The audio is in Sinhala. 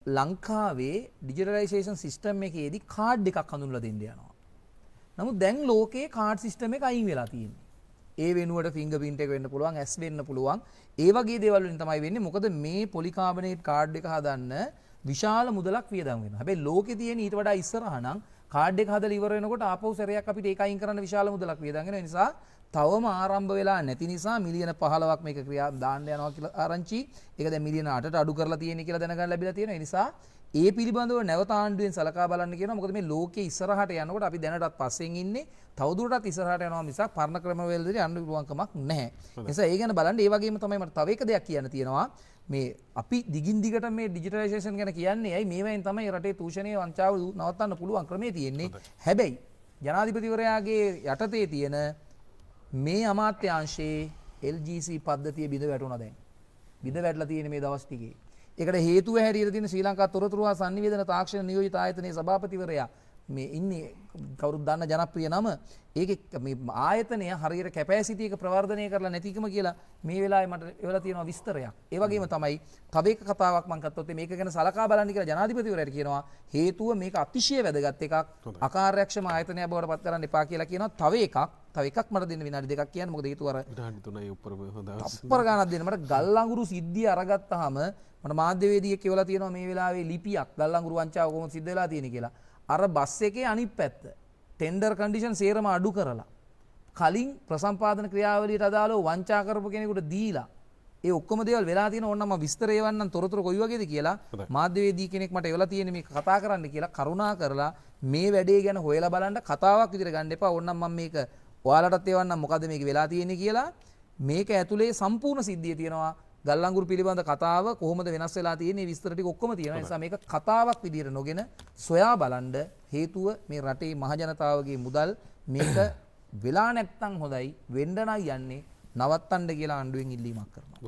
ලංකාවේ ඩිජිටලයිසේෂන් සිස්ටම් එකේදී කාඩ් එකක් හඳුන්වලා දෙන්න යනවා. නමුත් දැන් ලෝකේ කාඩ් සිස්ටම් එක අයින් වෙලා තියෙන්නේ. ඒ වෙනුවට ෆින්ගර්ප්‍රින්ට් එක වෙන්න පුළුවන්, ඇස් වෙන්න පුළුවන්. ඒ වගේ දේවල් වලින් තමයි වෙන්නේ. මොකද මේ පොලිකාබනේට් කාඩ් එක හදන්න විශාල මුදලක් වියදම් වෙනවා. හැබැයි ලෝකේ තියෙන ඊට වඩා ඉස්සරහා නම් කාඩ් එක හදලා ඉවර වෙනකොට ආපහු සැරයක් අපිට ඒක අයින් කරන්න විශාල මුදලක් වියදම් වෙනවා. ඒ නිසා තවම ආරම්භ වෙලා නැති නිසා මිලියන 15ක් මේක ක්‍රියා දාන්න යනවා කියලා ආරංචි. ඒක දැන් මිලියන 8ට අඩු කරලා තියෙන්නේ කියලා දැනගන්න ලැබිලා තියෙනවා. ඒ නිසා ඒ පිළිබඳව නැවත ආණ්ඩුවෙන් සලකා බලන්න කියනවා. මොකද මේ ලෝකේ ඉස්සරහට යනකොට අපි දැනටත් පස්සෙන් ඉන්නේ. තවදුරටත් ඉස්සරහට යනවා මිසක් පරණ ක්‍රමවේදවලට යන්න පුළුවන් කමක් නැහැ. ඒ නිසා ඒ ගැන බලන්න. ඒ වගේම තමයි මට තව එක දෙයක් කියන්න තියෙනවා. මේ අපි දිගින් දිගට මේ ඩිජිටලයිසේෂන් ගැන කියන්නේ ඇයි මේවෙන් තමයි රටේ දූෂණයේ වංචාව නවත්තන්න පුළුවන් ක්‍රමේ තියෙන්නේ. හැබැයි ජනාධිපතිවරයාගේ යටතේ තියෙන මේ අමාත්‍යාංශයේ LGC පද්ධතිය බිඳ වැටුණා දැන්. බිඳ වැටලා තියෙන මේ දවස් ටිකේ. ඒකට හේතුව හැටියට තියෙන ශ්‍රී ලංකා තොරතුරු හා සංනිවේදන තාක්ෂණ නියෝජිත ආයතනයේ සභාපතිවරයා මේ ඉන්නේ කවුරුත් දන්න ජනප්‍රිය නම. ඒකේ මේ ආයතනය හරියට කැපැසිටි එක ප්‍රවර්ධනය කරලා නැතිකම කියලා මේ වෙලාවේ මට එවලා තියෙනවා විස්තරයක්. ඒ වගේම තමයි තව එක කතාවක් මම ගත්තොත් මේක ගැන සලකා බලන්න කියලා ජනාධිපතිවරයාට කියනවා. හේතුව මේක අතිශය වැදගත් එකක්. අකාර්යක්ෂම ආයතනයක් බවට පත් කරන්න එපා කියලා කියනවා. තව එකක් මට දෙන්න විනාඩි දෙකක් කියන්න. මොකද හේතුව අර විනාඩි 3යි උඩරම හොඳ අප්පර ගානක් දෙන්න. මට ගල්අඟුරු සිද්ධිය අරගත්තාම මට මාධ්‍යවේදියෙක් කියවලා තියෙනවා මේ වෙලාවේ ලිපියක් ගල්අඟුරු වංචාව කොහොමද සිද්ධ වෙලා තියෙන්නේ කියලා. අර බස් එකේ අනිත් පැත්ත ටෙන්ඩර් කන්ඩිෂන් සේරම අඩු කරලා කලින් ප්‍රසම්පාදන ක්‍රියාවලියට අදාළව වංචා කරපු කෙනෙකුට දීලා ඒ ඔක්කොම දේවල් වෙලා තියෙන ඕනනම් මම විස්තර එවන්නම් තොරතුරු කොයි වගේද කියලා මාධ්‍යවේදී කෙනෙක් මට එවලා තියෙන මේක කතා කරන්න කියලා කරුණා කරලා මේ වැඩේ ගැන හොයලා බලන්න කතාවක් විදිහට ගන්න එපා. ඕනනම් මම මේක ඔයාලටත් එවන්නම් මොකද්ද මේක වෙලා තියෙන්නේ කියලා. මේක ඇතුලේ සම්පූර්ණ සිද්ධිය තියෙනවා. ගල්අඟුරු පිළිබඳ කතාව කොහොමද වෙනස් වෙලා තියෙන්නේ විස්තර ටික ඔක්කොම තියෙනවා. ඒ නිසා මේක කතාවක් විදිහට නොගෙන සොයා බලන්න. හේතුව මේ රටේ මහ ජනතාවගේ මුදල් මේක වෙලා නැත්තම් හොඳයි වෙන්න නම් යන්නේ නවත්තන්න කියලා ආණ්ඩුවෙන් ඉල්ලීමක් කරනවා.